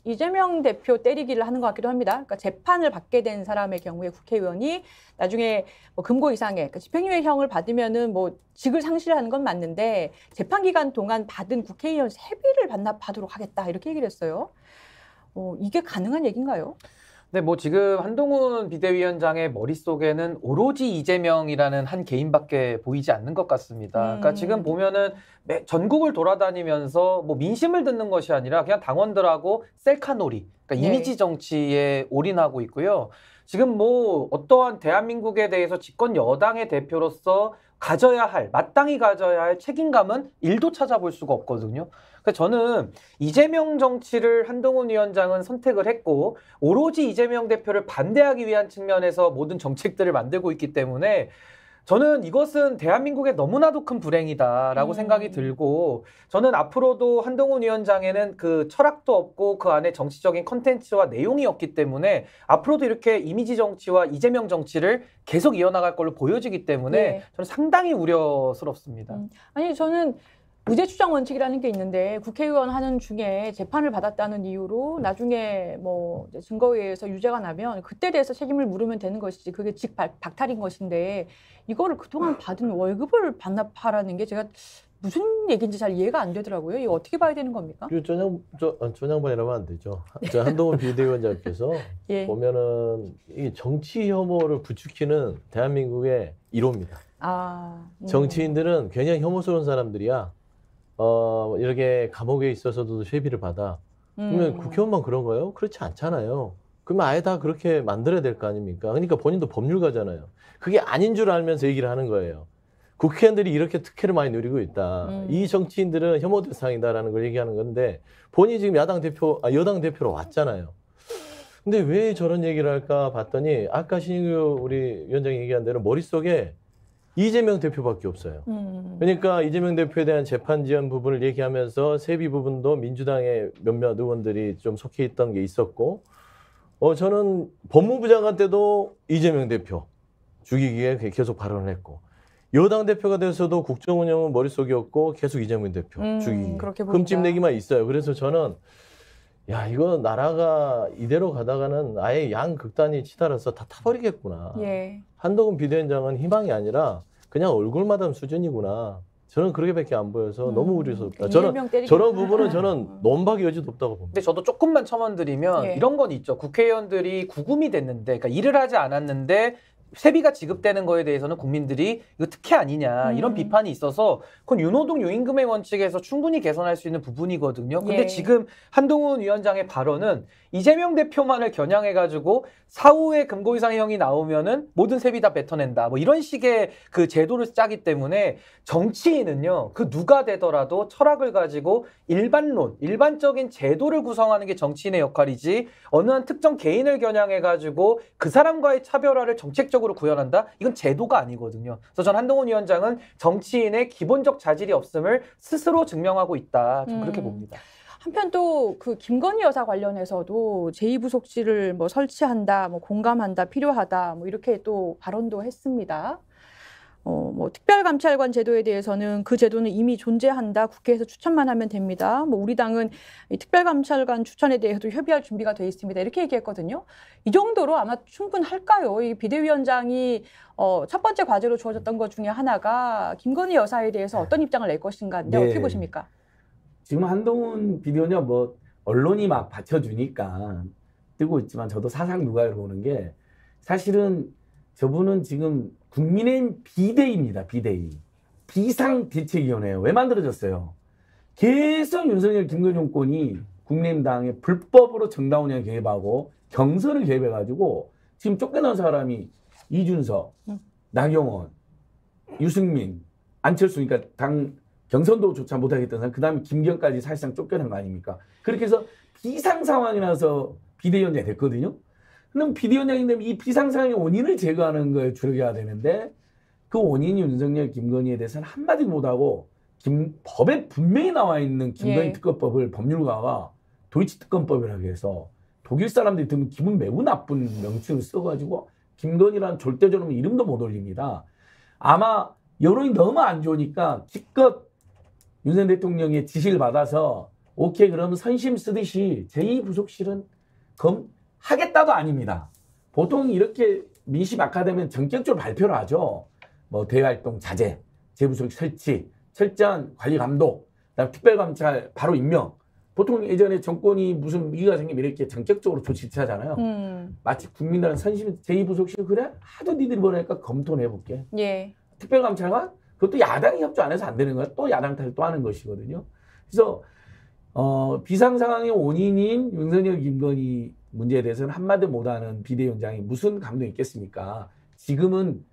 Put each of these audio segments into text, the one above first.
이재명 대표 때리기를 하는 것 같기도 합니다. 그러니까 재판을 받게 된 사람의 경우에 국회의원이 나중에 뭐 금고 이상의 그러니까 집행유예형을 받으면은 뭐 직을 상실하는 건 맞는데 재판 기간 동안 받은 국회의원 세비를 반납하도록 하겠다 이렇게 얘기를 했어요. 이게 가능한 얘기인가요? 네, 뭐 지금 한동훈 비대위원장의 머릿속에는 오로지 이재명이라는 한 개인밖에 보이지 않는 것 같습니다. 그러니까 지금 보면은 전국을 돌아다니면서 뭐 민심을 듣는 것이 아니라 그냥 당원들하고 셀카놀이, 그러니까 이미지 정치에 올인하고 있고요. 지금 뭐 어떠한 대한민국에 대해서 집권 여당의 대표로서 마땅히 가져야 할 책임감은 1도 찾아볼 수가 없거든요. 그래서 저는 이재명 정치를 한동훈 위원장은 선택을 했고 오로지 이재명 대표를 반대하기 위한 측면에서 모든 정책들을 만들고 있기 때문에 저는 이것은 대한민국에 너무나도 큰 불행이다라고 생각이 들고 저는 앞으로도 한동훈 위원장에는 그 철학도 없고 그 안에 정치적인 컨텐츠와 내용이 없기 때문에 앞으로도 이렇게 이미지 정치와 이재명 정치를 계속 이어나갈 걸로 보여지기 때문에 저는 상당히 우려스럽습니다. 아니 저는 무죄 추정 원칙이라는 게 있는데 국회의원 하는 중에 재판을 받았다는 이유로 나중에 뭐 증거에 의해서 유죄가 나면 그때 대해서 책임을 물으면 되는 것이지 그게 박탈인 것인데 이거를 그동안 받은 월급을 반납하라는 게 제가 무슨 얘기인지 잘 이해가 안 되더라고요. 이거 어떻게 봐야 되는 겁니까? 전양반이라면 안 되죠. 한동훈 비대위원장께서 보면은 이 정치 혐오를 부추기는 대한민국의 1호입니다. 정치인들은 굉장히 혐오스러운 사람들이야. 이렇게 감옥에 있어서도 세비를 받아. 그러면 국회의원만 그런 거예요? 그렇지 않잖아요. 그러면 아예 다 그렇게 만들어야 될 거 아닙니까? 그러니까 본인도 법률가잖아요. 그게 아닌 줄 알면서 얘기를 하는 거예요. 국회의원들이 이렇게 특혜를 많이 누리고 있다. 이 정치인들은 혐오 대상이다라는 걸 얘기하는 건데 본인이 지금 여당 대표로 왔잖아요. 근데 왜 저런 얘기를 할까 봤더니 아까 신인규 우리 위원장이 얘기한 대로 머릿속에 이재명 대표밖에 없어요. 그러니까 이재명 대표에 대한 재판 지연 부분을 얘기하면서 세비 부분도 민주당의 몇몇 의원들이 좀 속해 있던 게 있었고 저는 법무부 장관 때도 이재명 대표 죽이기에 계속 발언을 했고 여당 대표가 돼서도 국정운영은 머릿속이었고 계속 이재명 대표 죽이기 흠집내기만 있어요. 그래서 저는 야 이거 나라가 이대로 가다가는 아예 양극단이 치달아서 다 타버리겠구나. 한동훈 비대위원장은 희망이 아니라 그냥 얼굴마담 수준이구나. 저는 그렇게밖에 안 보여서 너무 우려스럽다. 저런 부분은 저는 논박의 여지도 없다고 봅니다. 근데 저도 조금만 첨언드리면 이런 건 있죠. 국회의원들이 구금이 됐는데 그러니까 일을 하지 않았는데 세비가 지급되는 거에 대해서는 국민들이 이거 특혜 아니냐 이런 비판이 있어서 그건 윤호동 유임금의 원칙에서 충분히 개선할 수 있는 부분이거든요. 근데 지금 한동훈 위원장의 발언은 이재명 대표만을 겨냥해가지고 사후에 금고 이상형이 나오면은 모든 세비 다 뱉어낸다. 뭐 이런 식의 그 제도를 짜기 때문에 정치인은요, 그 누가 되더라도 철학을 가지고 일반적인 제도를 구성하는 게 정치인의 역할이지 어느 한 특정 개인을 겨냥해가지고 그 사람과의 차별화를 정책적으로 구현한다? 이건 제도가 아니거든요. 그래서 전 한동훈 위원장은 정치인의 기본적 자질이 없음을 스스로 증명하고 있다. 좀 그렇게 봅니다. 한편 또 그 김건희 여사 관련해서도 제2부속실을 뭐 설치한다, 뭐 공감한다, 필요하다, 뭐 이렇게 또 발언도 했습니다. 뭐 특별감찰관 제도에 대해서는 그 제도는 이미 존재한다. 국회에서 추천만 하면 됩니다. 뭐 우리 당은 이 특별감찰관 추천에 대해서도 협의할 준비가 돼 있습니다. 이렇게 얘기했거든요. 이 정도로 아마 충분할까요? 이 비대위원장이 첫 번째 과제로 주어졌던 것 중에 하나가 김건희 여사에 대해서 어떤 입장을 낼 것인가인데 어떻게 보십니까? 지금 한동훈 비대위원장 뭐 언론이 막 받쳐주니까 뜨고 있지만 저도 사상 누가를 보는 게 사실은 저분은 지금 국민의힘 비대위입니다. 비대위. 비상대책위원회예요. 왜 만들어졌어요? 계속 윤석열 김건희 정권이 국민의힘 당에 불법으로 정당 운영 개입하고 경선을 개입해가지고 지금 쫓겨난 사람이 이준석, 나경원, 유승민, 안철수, 그러니까 당 경선도조차 못하겠던 사람, 그 다음에 김기현까지 사실상 쫓겨난 거 아닙니까? 그렇게 해서 비상 상황이 나서 비대위원장이 됐거든요. 그럼 비대위원장이 되면 이 비상 상황의 원인을 제거하는 거에 주력해야 되는데 그 원인이 윤석열, 김건희에 대해서는 한마디 못하고 법에 분명히 나와 있는 김건희 특검법을 법률가가 도이치 특검법이라고 해서 독일 사람들이 들으면 기분 매우 나쁜 명칭을 써가지고 김건희라는 절대적으로 이름도 못 올립니다. 아마 여론이 너무 안 좋으니까 기껏 윤석열 대통령의 지시를 받아서 오케이 그러면 선심 쓰듯이 제2부속실은 하겠다도 아닙니다. 보통 이렇게 민심 악화되면 전격적으로 발표를 하죠. 뭐 대외활동 자제, 제2부속실 설치, 철저한 관리 감독, 그다음 특별감찰 바로 임명. 보통 예전에 정권이 무슨 위기가 생기면 이렇게 전격적으로 조치 취하잖아요. 마치 국민들은 선심 제2부속실 그래? 하도 니들이 보내니까 검토는 해볼게. 예. 특별감찰관? 그것도 야당이 협조 안 해서 안 되는 거야. 또 야당 탓을 또 하는 것이거든요. 그래서 비상상황의 원인인 윤석열, 김건희 문제에 대해서는 한마디 못하는 비대위원장이 무슨 감동이 있겠습니까? 지금은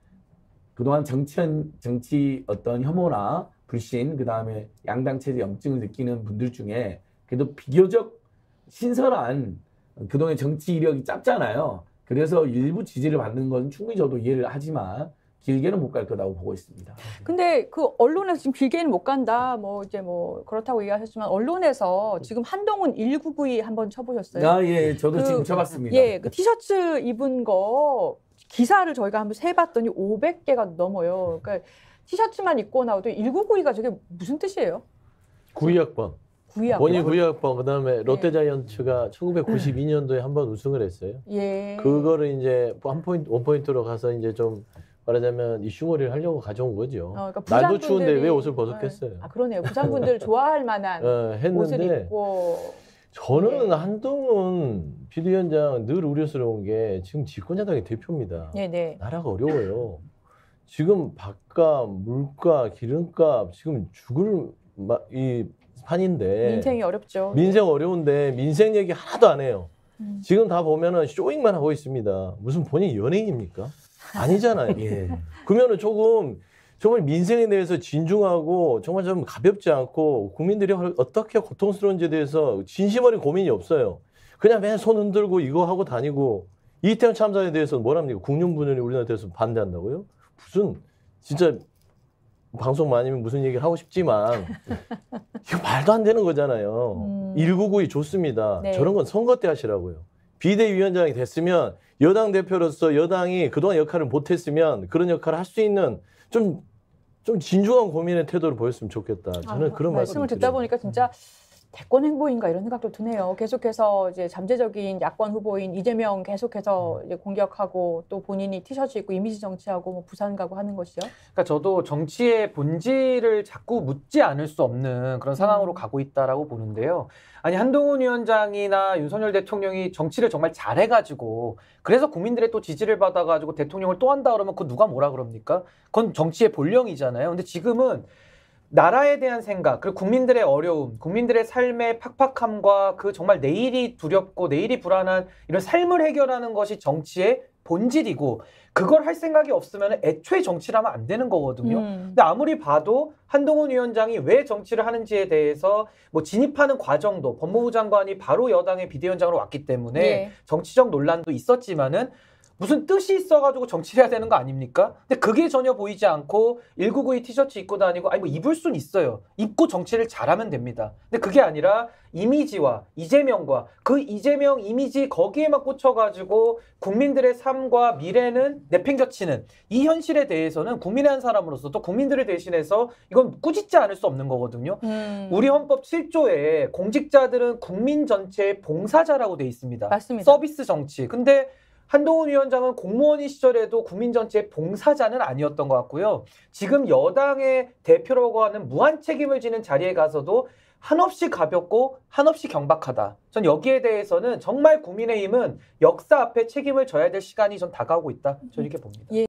그동안 정치 어떤 혐오나 불신, 그 다음에 양당 체제 염증을 느끼는 분들 중에 그래도 비교적 신선한 그동안 정치 이력이 짧잖아요. 그래서 일부 지지를 받는 건 충분히 저도 이해를 하지만 길게는 못 갈 거라고 보고 있습니다. 근데 그 언론에서 지금 길게는 못 간다, 뭐 이제 뭐 그렇다고 얘기하셨지만 언론에서 지금 한동훈 1992 한번 쳐보셨어요? 아, 예, 저도 지금 쳐봤습니다. 예, 그 티셔츠 입은 거 기사를 저희가 한번 세봤더니 500개가 넘어요. 그러니까 티셔츠만 입고 나오도 1992가 저게 무슨 뜻이에요? 92학번. 92학번. 본인 92학번, 그 다음에 롯데자이언츠가 1992년도에 한번 우승을 했어요. 예. 그거를 이제 원포인트로 가서 이제 좀 말하자면 이슈몰이를 하려고 가져온 거죠. 그러니까 날도 추운데 왜 옷을 벗었겠어요? 아, 그러네요. 부산분들 좋아할 만한 했는데 옷을 입고. 저는 네. 한동훈 비대위원장 늘 우려스러운 게 지금 집권여당의 대표입니다. 네네. 나라가 어려워요. 지금 밥값, 물가, 기름값 지금 죽을 이 판인데 민생이 어렵죠. 민생 어려운데 민생 얘기 하나도 안 해요. 지금 다 보면은 쇼잉만 하고 있습니다. 무슨 본인 연예인입니까? 아니잖아요. 예. 그러면은 조금 정말 민생에 대해서 진중하고 정말 좀 가볍지 않고 국민들이 어떻게 고통스러운지에 대해서 진심 어린 고민이 없어요. 그냥 맨 손 흔들고 이거 하고 다니고 이태원 참사에 대해서 뭐랍니까? 국민분들이 우리나라에 대해서 반대한다고요? 무슨 진짜 방송 많이면 무슨 얘기를 하고 싶지만 이거 말도 안 되는 거잖아요. 1992 좋습니다. 네. 저런 건 선거 때 하시라고요. 비대위원장이 됐으면 여당 대표로서 여당이 그동안 역할을 못했으면 그런 역할을 할 수 있는 좀 진중한 고민의 태도를 보였으면 좋겠다. 저는 그런 말씀을 듣다 보니까 진짜 대권 행보인가 이런 생각도 드네요. 계속해서 이제 잠재적인 야권 후보인 이재명 계속해서 이제 공격하고 또 본인이 티셔츠 입고 이미지 정치하고 뭐 부산 가고 하는 것이요. 그러니까 저도 정치의 본질을 자꾸 묻지 않을 수 없는 그런 상황으로 가고 있다라고 보는데요. 아니 한동훈 위원장이나 윤석열 대통령이 정치를 정말 잘해가지고 그래서 국민들의 또 지지를 받아가지고 대통령을 또 한다 그러면 그거 누가 뭐라 그럽니까? 그건 정치의 본령이잖아요. 근데 지금은 나라에 대한 생각, 그리고 국민들의 어려움, 국민들의 삶의 팍팍함과 그 정말 내일이 두렵고 내일이 불안한 이런 삶을 해결하는 것이 정치의 본질이고 그걸 할 생각이 없으면 애초에 정치를 하면 안 되는 거거든요. 근데 아무리 봐도 한동훈 위원장이 왜 정치를 하는지에 대해서 뭐 진입하는 과정도 법무부 장관이 바로 여당의 비대위원장으로 왔기 때문에 네. 정치적 논란도 있었지만은 무슨 뜻이 있어가지고 정치를 해야 되는 거 아닙니까? 근데 그게 전혀 보이지 않고 1992 티셔츠 입고 다니고 아니 뭐 입을 순 있어요. 입고 정치를 잘하면 됩니다. 근데 그게 아니라 이미지와 이재명과 그 이재명 이미지 거기에만 꽂혀가지고 국민들의 삶과 미래는 내팽겨치는 이 현실에 대해서는 국민의 한 사람으로서 또 국민들을 대신해서 이건 꾸짖지 않을 수 없는 거거든요. 우리 헌법 7조에 공직자들은 국민 전체의 봉사자라고 돼 있습니다. 맞습니다. 서비스 정치. 근데 한동훈 위원장은 공무원인 시절에도 국민 전체의 봉사자는 아니었던 것 같고요. 지금 여당의 대표라고 하는 무한 책임을 지는 자리에 가서도 한없이 가볍고 한없이 경박하다. 전 여기에 대해서는 정말 국민의힘은 역사 앞에 책임을 져야 될 시간이 전 다가오고 있다. 저는 이렇게 봅니다. 예.